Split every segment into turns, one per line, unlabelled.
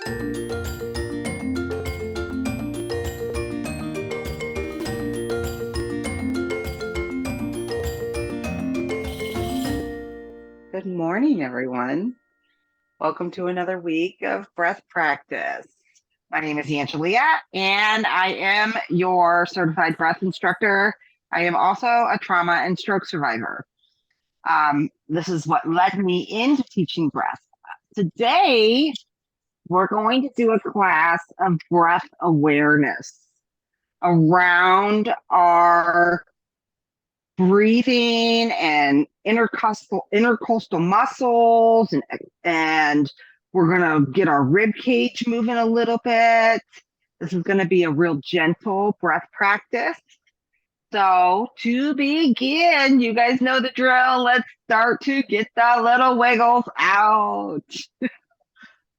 Good morning, everyone. Welcome to another week of breath practice. My name is Angelia, and I am your certified breath instructor. I am also a trauma and stroke survivor. This is what led me into teaching breath. Today, we're going to do a class of breath awareness around our breathing and intercostal muscles, and we're going to get our rib cage moving a little bit. This is going to be a real gentle breath practice. So to begin, you guys know the drill. Let's start to get the little wiggles out.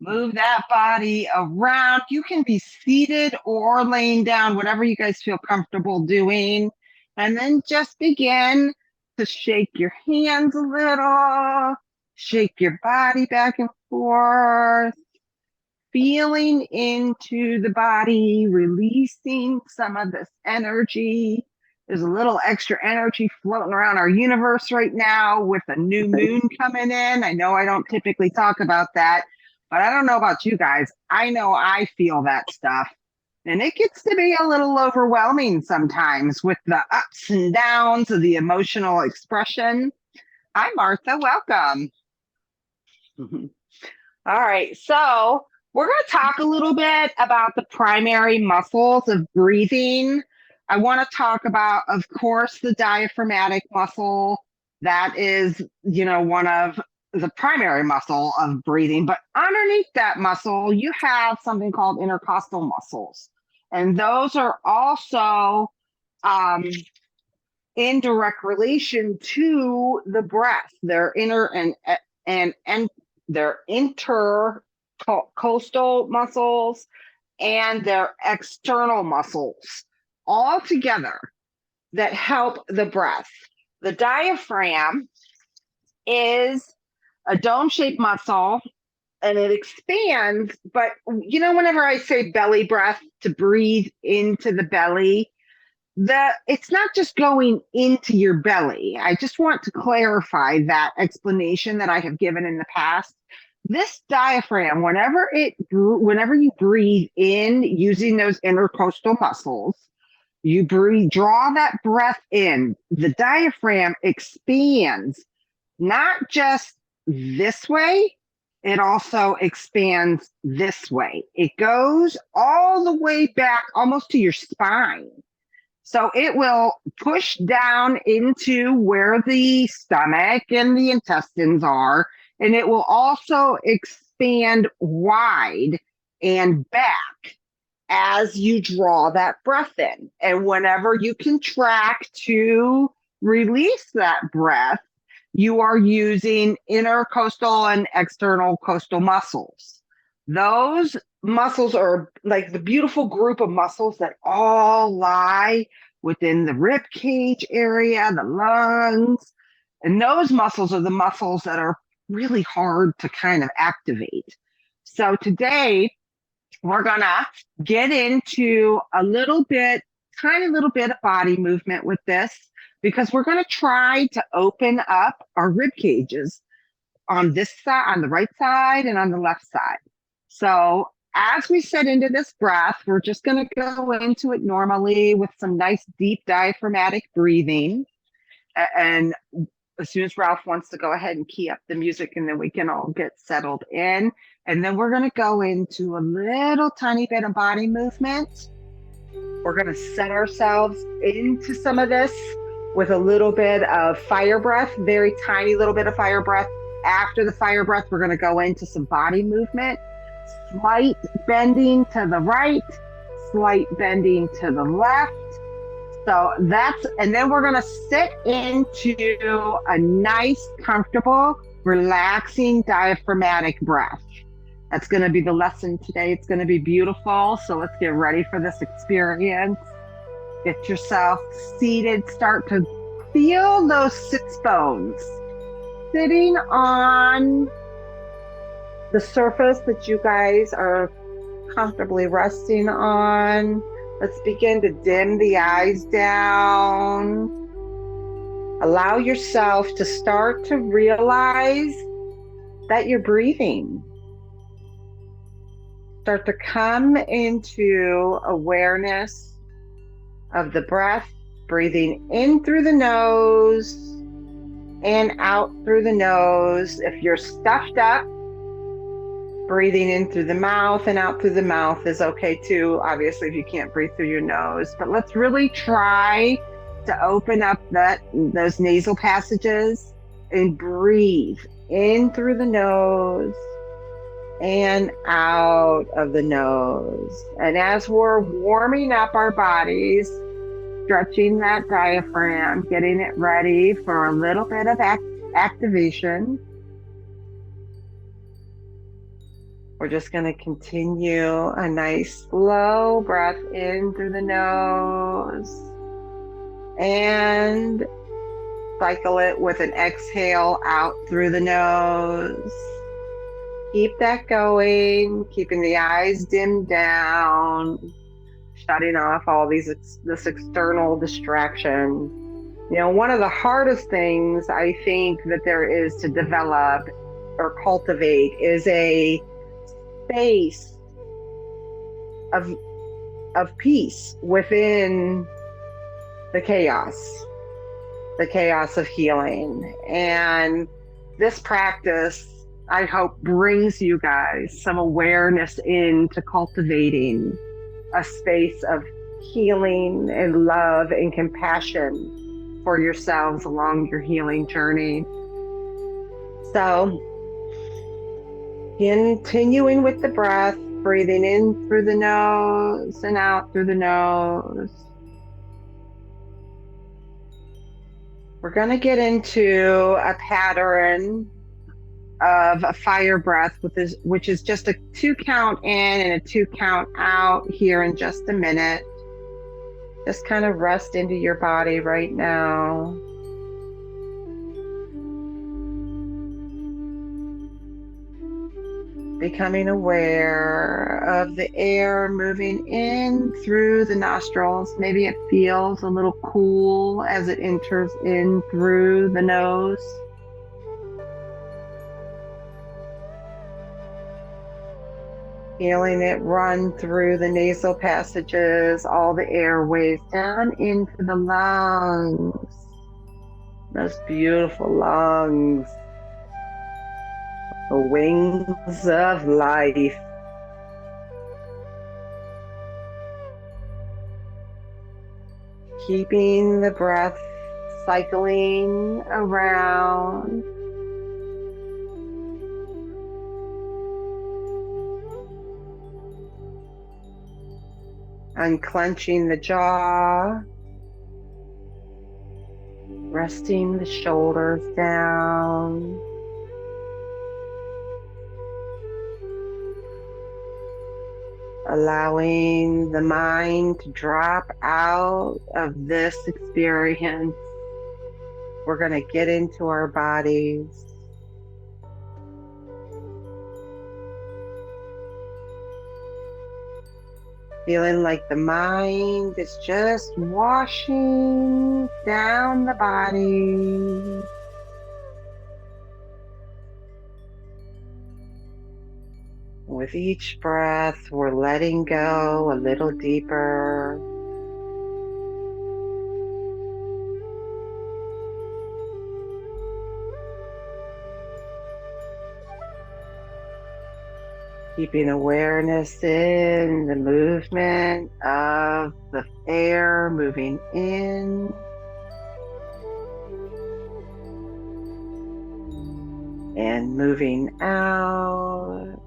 Move that body around. You can be seated or laying down, whatever you guys feel comfortable doing. And then just begin to shake your hands a little, shake your body back and forth, feeling into the body, releasing some of this energy. There's a little extra energy floating around our universe right now with a new moon coming in. I know I don't typically talk about that, but I don't know about you guys. I know I feel that stuff. And it gets to be a little overwhelming sometimes with the ups and downs of the emotional expression. Hi, Martha. Welcome. All right. So we're going to talk a little bit about the primary muscles of breathing. I want to talk about, of course, the diaphragmatic muscle. That is, one of the primary muscle of breathing. But underneath that muscle, you have something called intercostal muscles. And those are also in direct relation to the breath. They're they're intercostal muscles and they're external muscles all together that help the breath. The diaphragm is a dome-shaped muscle and it expands, but whenever I say belly breath, to breathe into the belly, it's not just going into your belly. I just want to clarify that explanation that I have given in the past. This diaphragm, whenever you breathe in using those intercostal muscles, you draw that breath in, the diaphragm expands, not just this way, it also expands this way. It goes all the way back almost to your spine. So it will push down into where the stomach and the intestines are, and it will also expand wide and back as you draw that breath in. And whenever you contract to release that breath, you are using intercostal and external costal muscles. Those muscles are like the beautiful group of muscles that all lie within the rib cage area, the lungs. And those muscles are the muscles that are really hard to kind of activate. So today, we're going to get into a tiny little bit of body movement with this, because we're going to try to open up our rib cages on this side, on the right side, and on the left side. So as we set into this breath, we're just going to go into it normally with some nice deep diaphragmatic breathing. And as soon as Ralph wants to go ahead and key up the music, and then we can all get settled in. And then we're going to go into a little tiny bit of body movement. We're going to set ourselves into some of this with a little bit of fire breath, very tiny little bit of fire breath. After the fire breath, we're going to go into some body movement, slight bending to the right, slight bending to the left. So and then we're going to sit into a nice, comfortable, relaxing diaphragmatic breath. That's going to be the lesson today. It's going to be beautiful. So let's get ready for this experience. Get yourself seated. Start to feel those sits bones sitting on the surface that you guys are comfortably resting on. Let's begin to dim the eyes down. Allow yourself to start to realize that you're breathing. Start to come into awareness of the breath, breathing in through the nose and out through the nose. If you're stuffed up, breathing in through the mouth and out through the mouth is okay too, obviously, if you can't breathe through your nose. But let's really try to open up those nasal passages and breathe in through the nose and out of the nose. And as we're warming up our bodies, stretching that diaphragm, getting it ready for a little bit of activation, we're just going to continue a nice slow breath in through the nose and cycle it with an exhale out through the nose. Keep that going, keeping the eyes dimmed down, shutting off all this external distraction. You know, one of the hardest things I think that there is to develop or cultivate is a space of peace within the chaos of healing. And this practice, I hope, brings you guys some awareness into cultivating a space of healing and love and compassion for yourselves along your healing journey. So, continuing with the breath, breathing in through the nose and out through the nose. We're going to get into a pattern of a fire breath, which is just a 2 count in and a 2 count out here in just a minute. Just kind of rest into your body right now. Becoming aware of the air moving in through the nostrils. Maybe it feels a little cool as it enters in through the nose. Feeling it run through the nasal passages, all the airways down into the lungs. Those beautiful lungs. The wings of life. Keeping the breath cycling around. Unclenching the jaw. Resting the shoulders down. Allowing the mind to drop out of this experience. We're going to get into our bodies. Feeling like the mind is just washing down the body. With each breath, we're letting go a little deeper. Keeping awareness in the movement of the air moving in and moving out.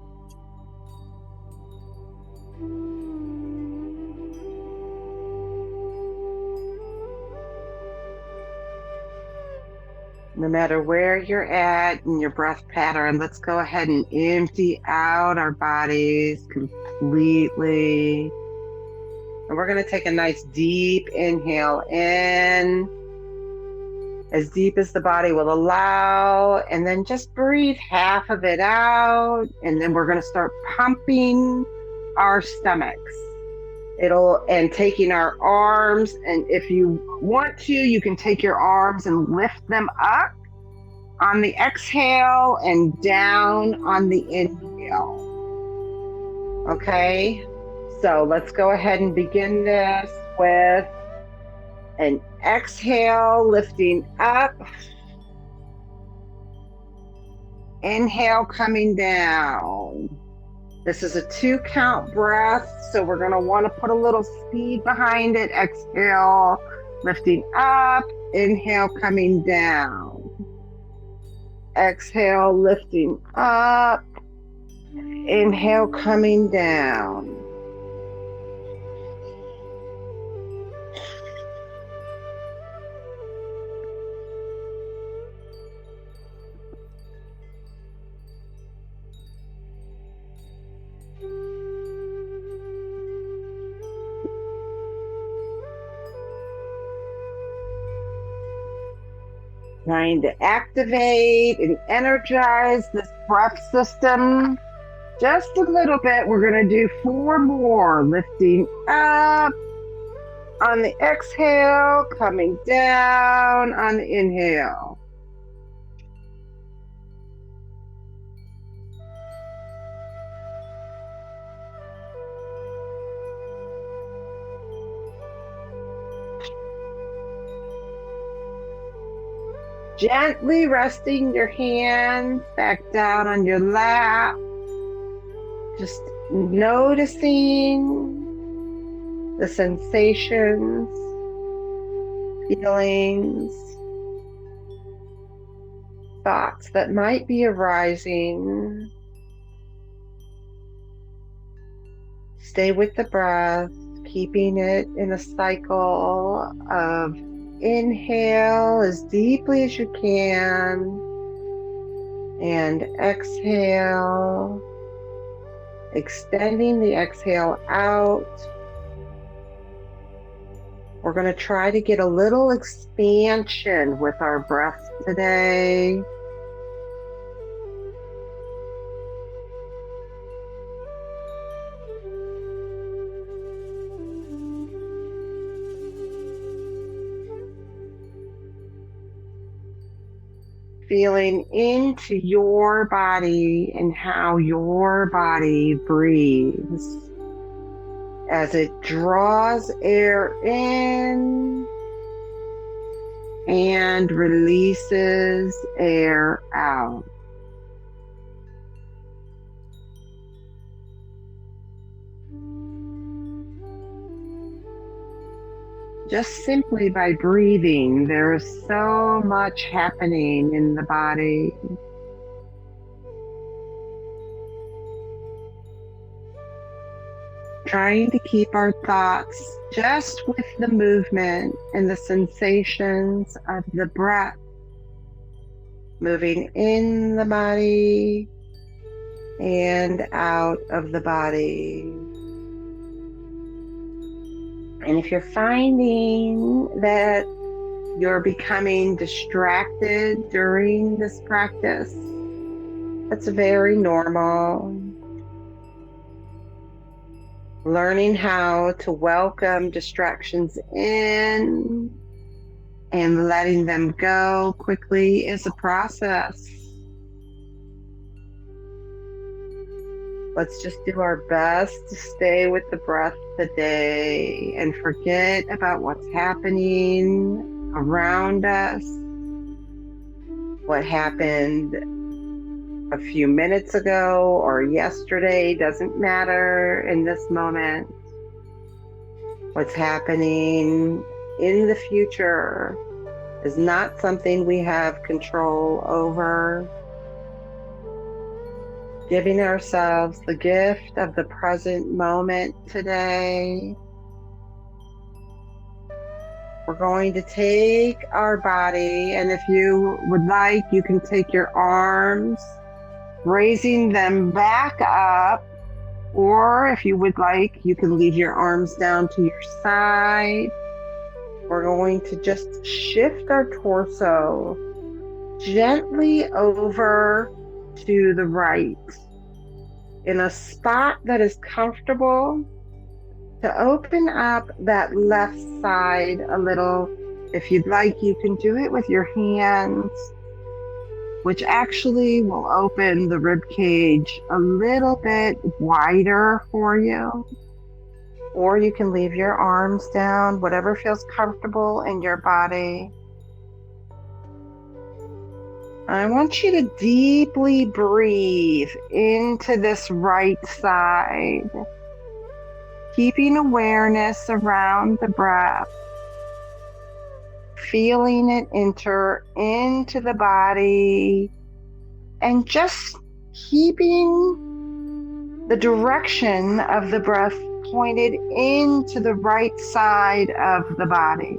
No matter where you're at in your breath pattern, let's go ahead and empty out our bodies completely. And we're going to take a nice deep inhale in as deep as the body will allow, and then just breathe half of it out. And then we're going to start pumping our stomachs. And taking our arms, and if you want to, you can take your arms and lift them up on the exhale and down on the inhale. Okay, so let's go ahead and begin this with an exhale, lifting up, inhale, coming down. This is a 2-count breath, so we're going to want to put a little speed behind it. Exhale, lifting up, inhale, coming down. Exhale, lifting up, inhale, coming down. Trying to activate and energize this breath system just a little bit. We're going to do 4 more. Lifting up on the exhale, coming down on the inhale. Gently resting your hands back down on your lap. Just noticing the sensations, feelings, thoughts that might be arising. Stay with the breath, keeping it in a cycle of inhale as deeply as you can and exhale, extending the exhale out. We're going to try to get a little expansion with our breath today. Feeling into your body and how your body breathes as it draws air in and releases air out. Just simply by breathing, there is so much happening in the body. Trying to keep our thoughts just with the movement and the sensations of the breath moving in the body and out of the body. And if you're finding that you're becoming distracted during this practice, that's very normal. Learning how to welcome distractions in and letting them go quickly is a process. Let's just do our best to stay with the breath today and forget about what's happening around us, what happened a few minutes ago or yesterday doesn't matter in this moment. What's happening in the future is not something we have control over. Giving ourselves the gift of the present moment today. We're going to take our body, and if you would like, you can take your arms, raising them back up, or if you would like, you can leave your arms down to your side. We're going to just shift our torso gently over to the right in a spot that is comfortable to open up that left side a little. If you'd like, you can do it with your hands, which actually will open the rib cage a little bit wider for you. Or you can leave your arms down, whatever feels comfortable in your body. I want you to deeply breathe into this right side, keeping awareness around the breath, feeling it enter into the body, and just keeping the direction of the breath pointed into the right side of the body.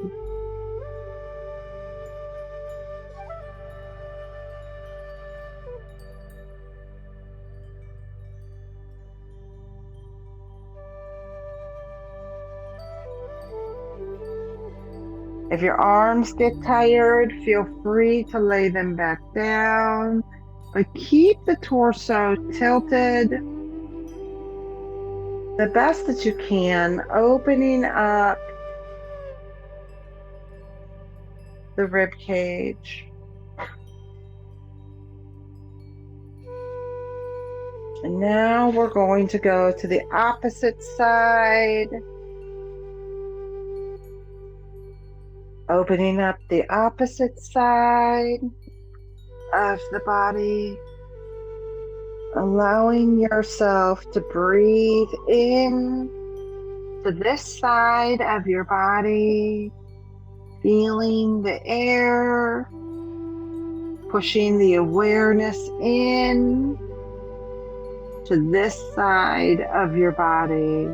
If your arms get tired, feel free to lay them back down, but keep the torso tilted the best that you can, opening up the rib cage. And now we're going to go to the opposite side, opening up the opposite side of the body, allowing yourself to breathe in to this side of your body, feeling the air, pushing the awareness in to this side of your body.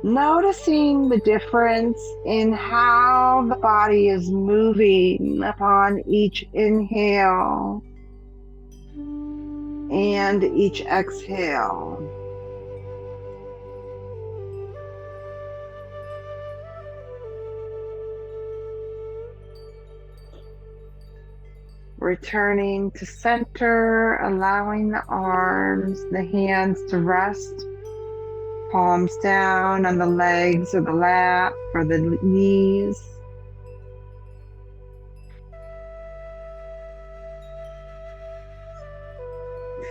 Noticing the difference in how the body is moving upon each inhale and each exhale. Returning to center, allowing the arms, the hands to rest, palms down on the legs or the lap or the knees.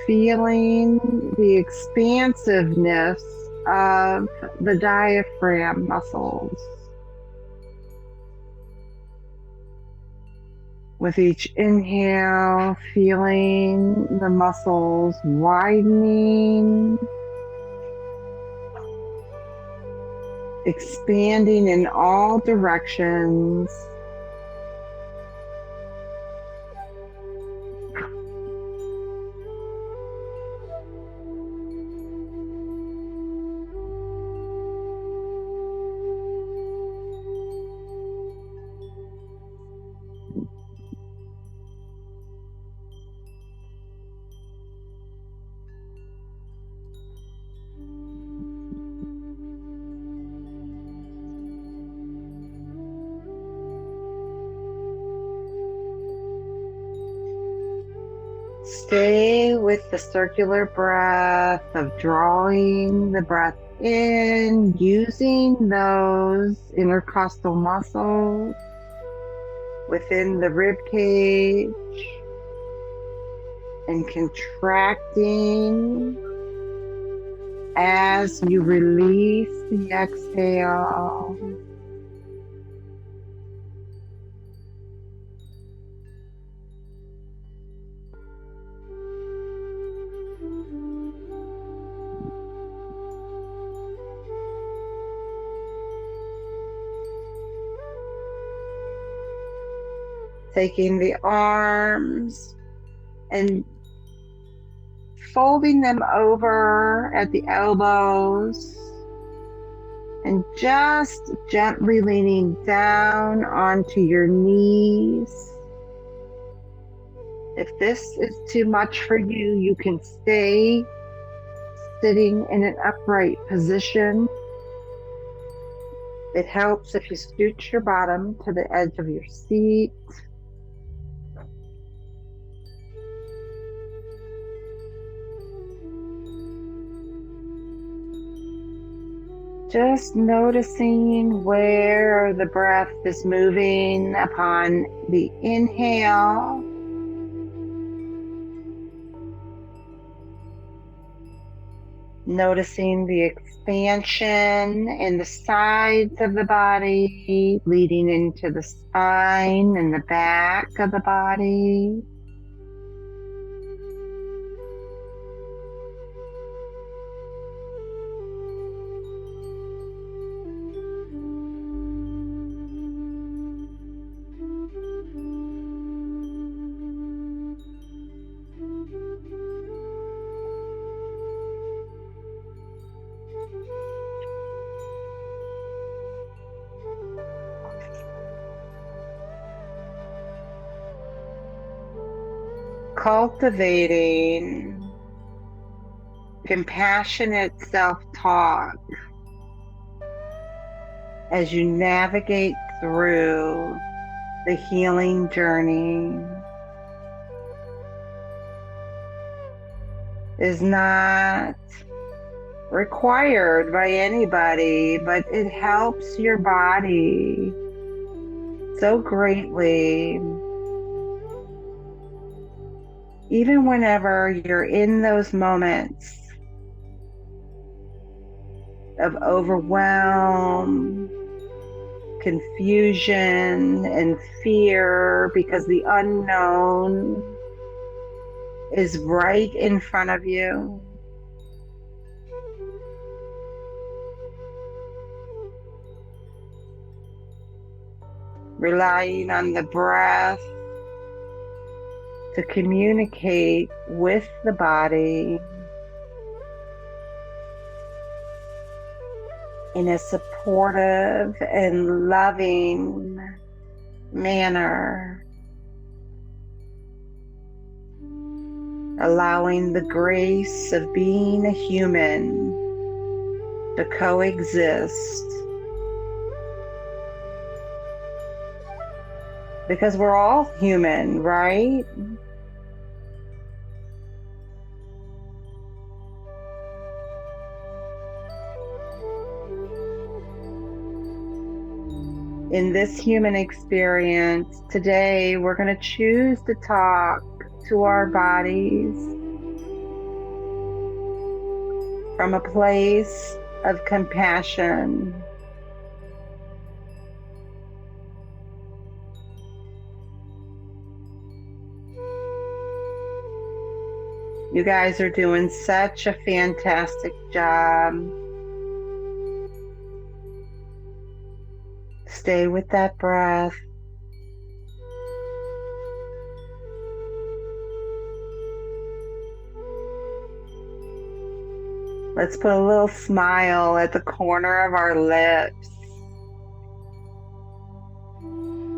Feeling the expansiveness of the diaphragm muscles. With each inhale, feeling the muscles widening, expanding in all directions. Stay with the circular breath of drawing the breath in, using those intercostal muscles within the rib cage and contracting as you release the exhale. Taking the arms and folding them over at the elbows And just gently leaning down onto your knees. If this is too much for you, you can stay sitting in an upright position. It helps if you scooch your bottom to the edge of your seat. Just noticing where the breath is moving upon the inhale. Noticing the expansion in the sides of the body, leading into the spine and the back of the body. Cultivating compassionate self-talk as you navigate through the healing journey is not required by anybody, but it helps your body so greatly. Even whenever you're in those moments of overwhelm, confusion, and fear because the unknown is right in front of you. Relying on the breath to communicate with the body in a supportive and loving manner, allowing the grace of being a human to coexist, because we're all human, right? In this human experience, today we're going to choose to talk to our bodies from a place of compassion. You guys are doing such a fantastic job. Stay with that breath. Let's put a little smile at the corner of our lips.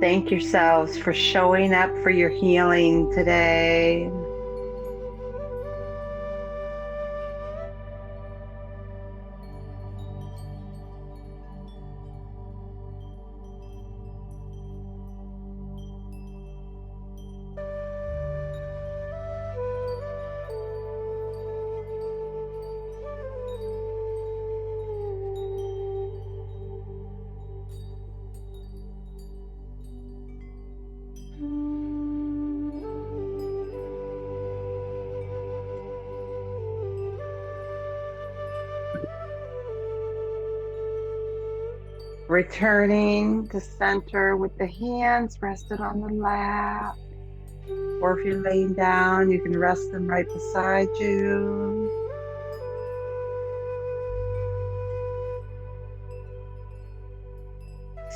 Thank yourselves for showing up for your healing today. Returning to center with the hands rested on the lap. Or if you're laying down, you can rest them right beside you.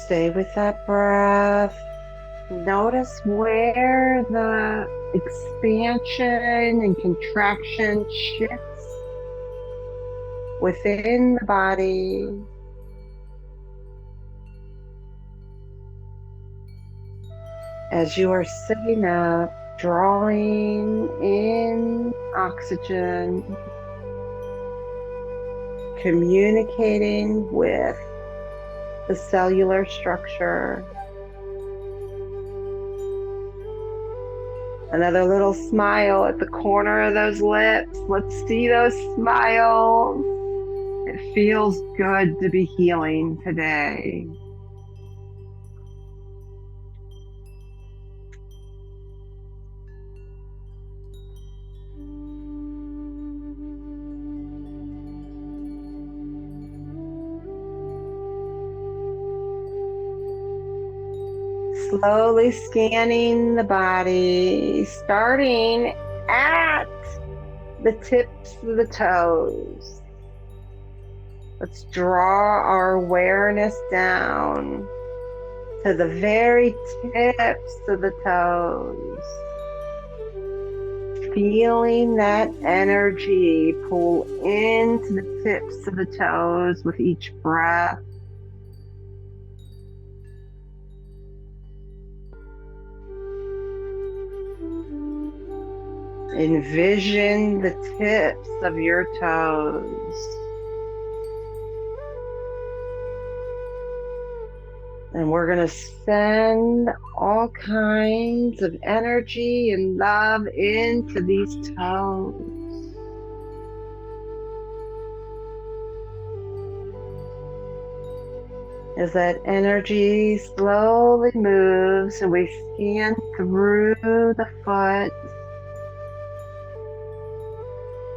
Stay with that breath. Notice where the expansion and contraction shifts within the body. As you are sitting up, drawing in oxygen, communicating with the cellular structure. Another little smile at the corner of those lips. Let's see those smiles. It feels good to be healing today. Slowly scanning the body, starting at the tips of the toes. Let's draw our awareness down to the very tips of the toes. Feeling that energy pull into the tips of the toes with each breath. Envision the tips of your toes. And we're going to send all kinds of energy and love into these toes. As that energy slowly moves and we scan through the foot,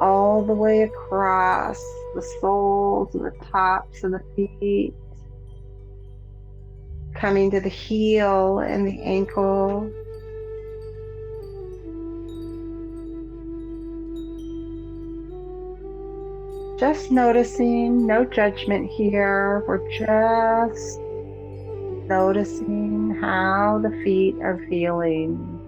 all the way across the soles and the tops of the feet, coming to the heel and the ankle. Just noticing, no judgment here. We're just noticing how the feet are feeling.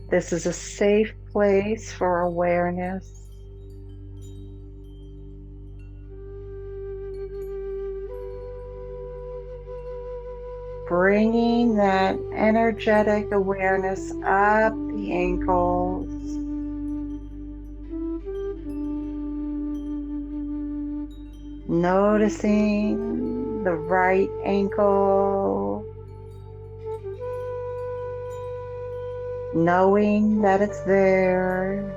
This is a safe place for awareness. Bringing that energetic awareness up the ankles. Noticing the right ankle. Knowing that it's there.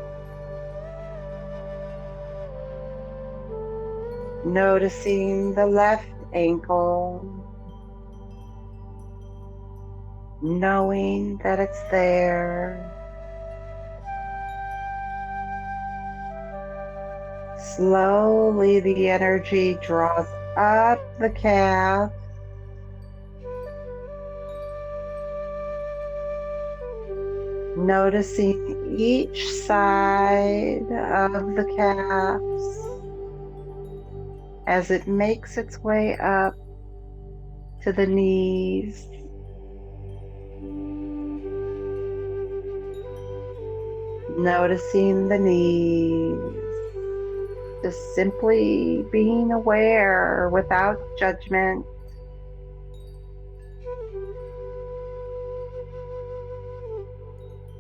Noticing the left ankle. Knowing that it's there. Slowly the energy draws up the calf. Noticing each side of the calves as it makes its way up to the knees. Noticing the knees, just simply being aware without judgment.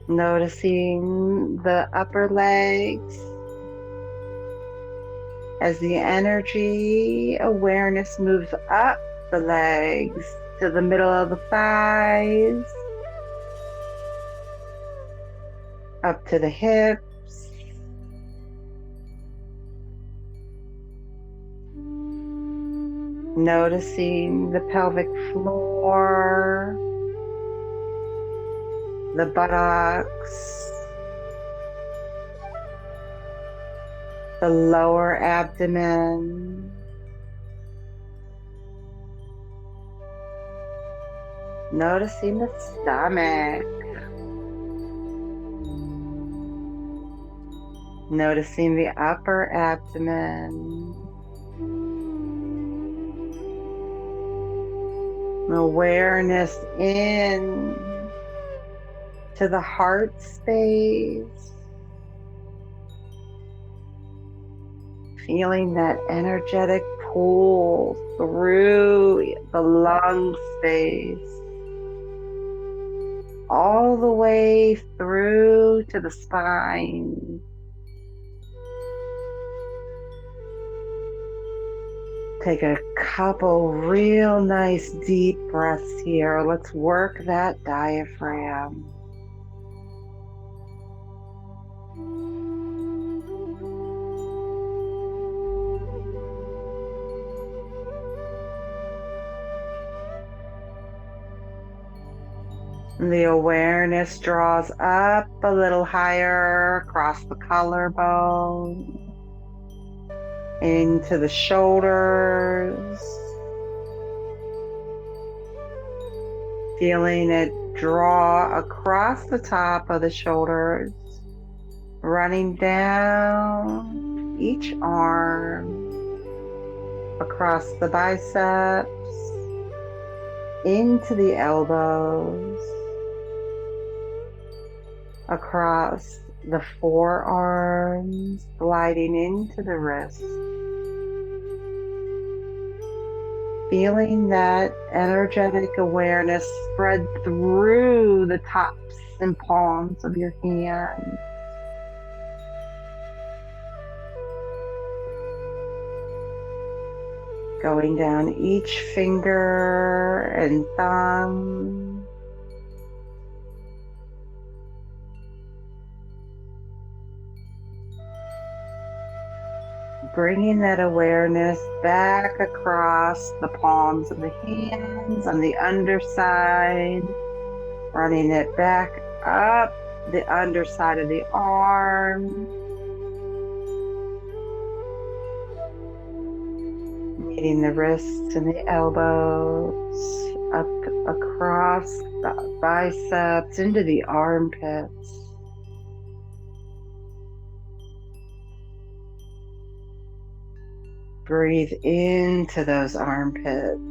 Noticing the upper legs as the energy awareness moves up the legs to the middle of the thighs, up to the hips. Noticing the pelvic floor, the buttocks, the lower abdomen, noticing the stomach, noticing the upper abdomen, awareness in to the heart space, feeling that energetic pull through the lung space, all the way through to the spine. Take a couple real nice deep breaths here. Let's work that diaphragm. The awareness draws up a little higher across the collarbone, into the shoulders, feeling it draw across the top of the shoulders, running down each arm, across the biceps, into the elbows, across the forearms, gliding into the wrists. Feeling that energetic awareness spread through the tops and palms of your hands. Going down each finger and thumb. Bringing that awareness back across the palms of the hands on the underside, running it back up the underside of the arm, meeting the wrists and the elbows, up across the biceps into the armpits. Breathe into those armpits.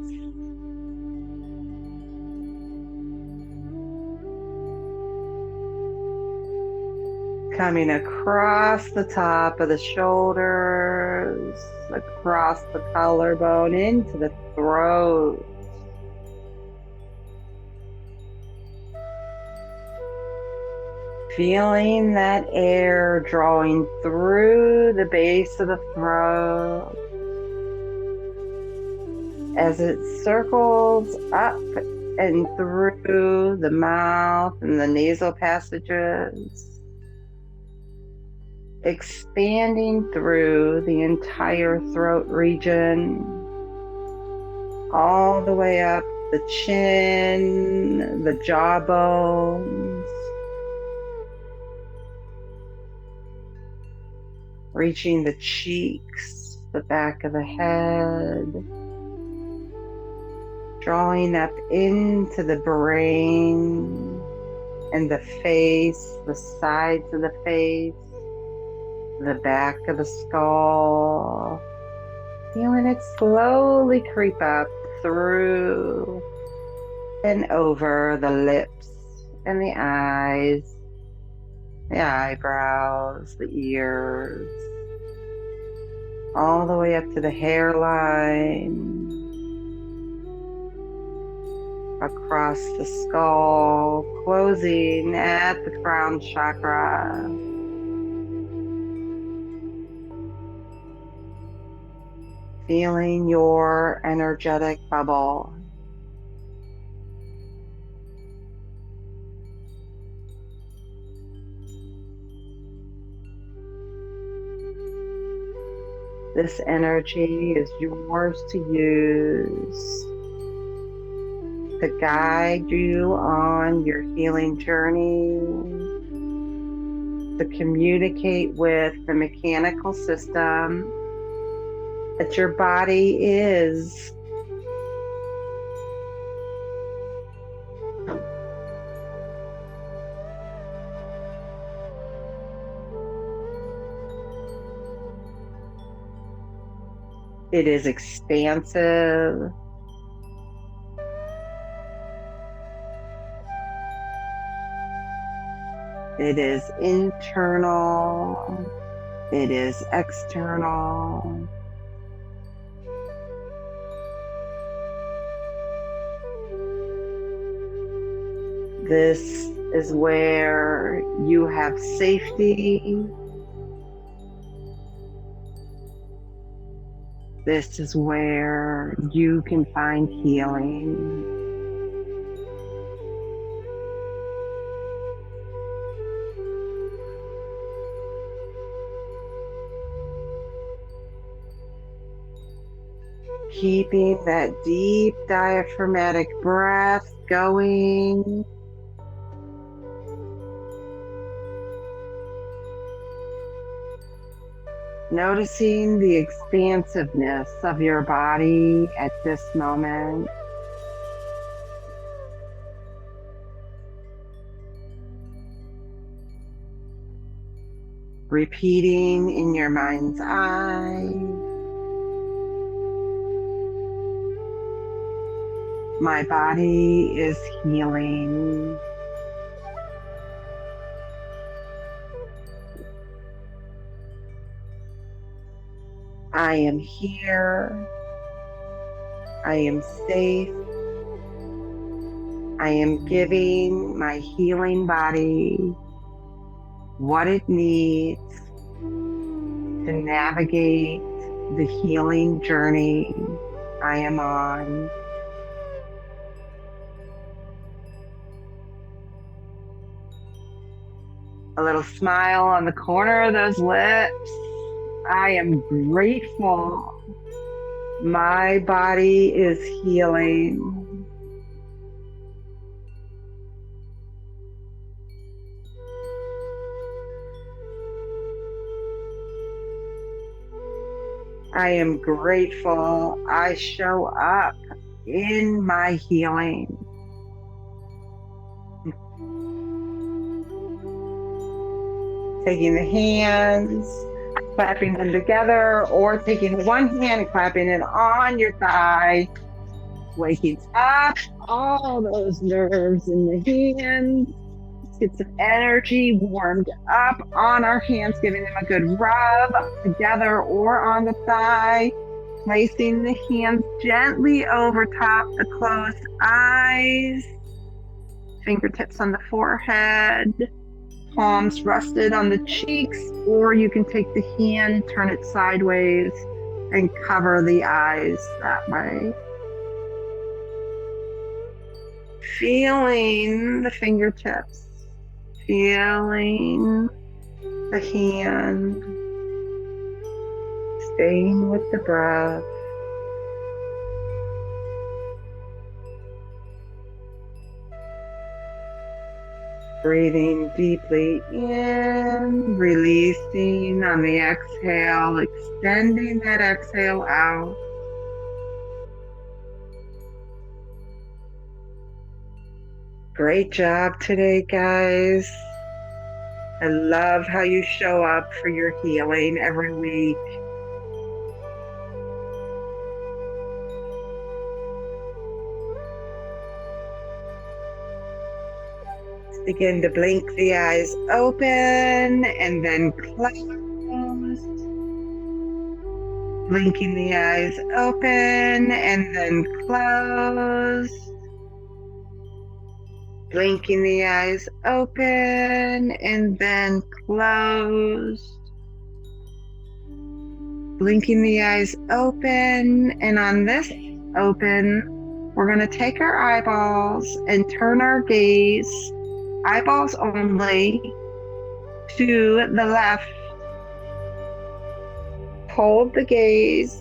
Coming across the top of the shoulders, across the collarbone, into the throat. Feeling that air drawing through the base of the throat as it circles up and through the mouth and the nasal passages, expanding through the entire throat region, all the way up the chin, the jawbones, reaching the cheeks, the back of the head, drawing up into the brain and the face, the sides of the face, the back of the skull, feeling it slowly creep up through and over the lips and the eyes, the eyebrows, the ears, all the way up to the hairline, across the skull, closing at the crown chakra. Feeling your energetic bubble. This energy is yours to use to guide you on your healing journey, to communicate with the mechanical system that your body is. It is expansive. It is internal. It is external. This is where you have safety. This is where you can find healing. Keeping that deep diaphragmatic breath going. Noticing the expansiveness of your body at this moment. Repeating in your mind's eye. My body is healing. I am here. I am safe. I am giving my healing body what it needs to navigate the healing journey I am on. A little smile on the corner of those lips. I am grateful. My body is healing. I am grateful I show up in my healing. Taking the hands, clapping them together, or taking one hand and clapping it on your thigh, waking up all those nerves in the hands. Get some energy warmed up on our hands, giving them a good rub together or on the thigh. Placing the hands gently over top the closed eyes. Fingertips on the forehead. Palms rested on the cheeks, or you can take the hand, turn it sideways, and cover the eyes that way. Feeling the fingertips, feeling the hand, staying with the breath. Breathing deeply in, releasing on the exhale, extending that exhale out. Great job today, guys. I love how you show up for your healing every week. Begin to blink the eyes open and then close. Blinking the eyes open and then close. Blinking the eyes open and then close. Blinking the eyes open, and on this open, we're going to take our eyeballs and turn our gaze, eyeballs only, to the left. Hold the gaze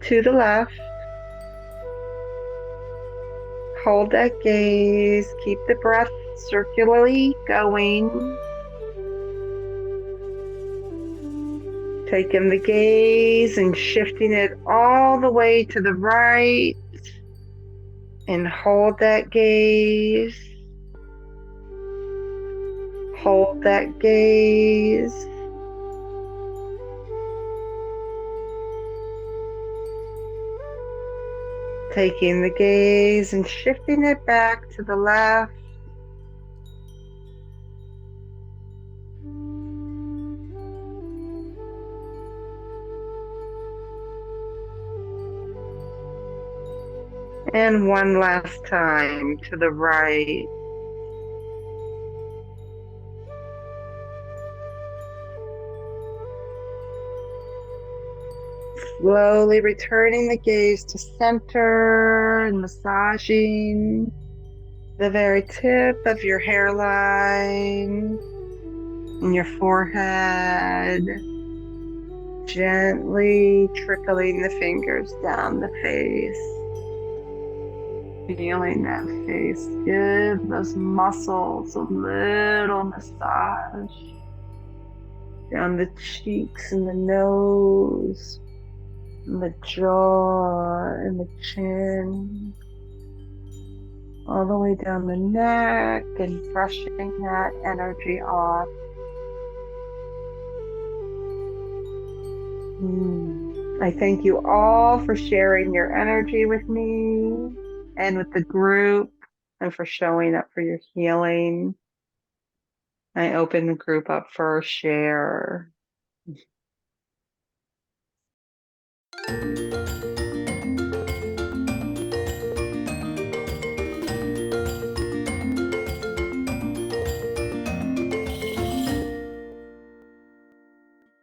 to the left. Hold that gaze. Keep the breath circularly going. Taking the gaze and shifting it all the way to the right. And hold that gaze. Hold that gaze. Taking the gaze and shifting it back to the left. And one last time to the right. Slowly returning the gaze to center and massaging the very tip of your hairline and your forehead, gently trickling the fingers down the face, feeling that face. Give those muscles a little massage down the cheeks and the nose, and the jaw and the chin, all the way down the neck, and brushing that energy off. I thank you all for sharing your energy with me and with the group, and for showing up for your healing. I open the group up for a share.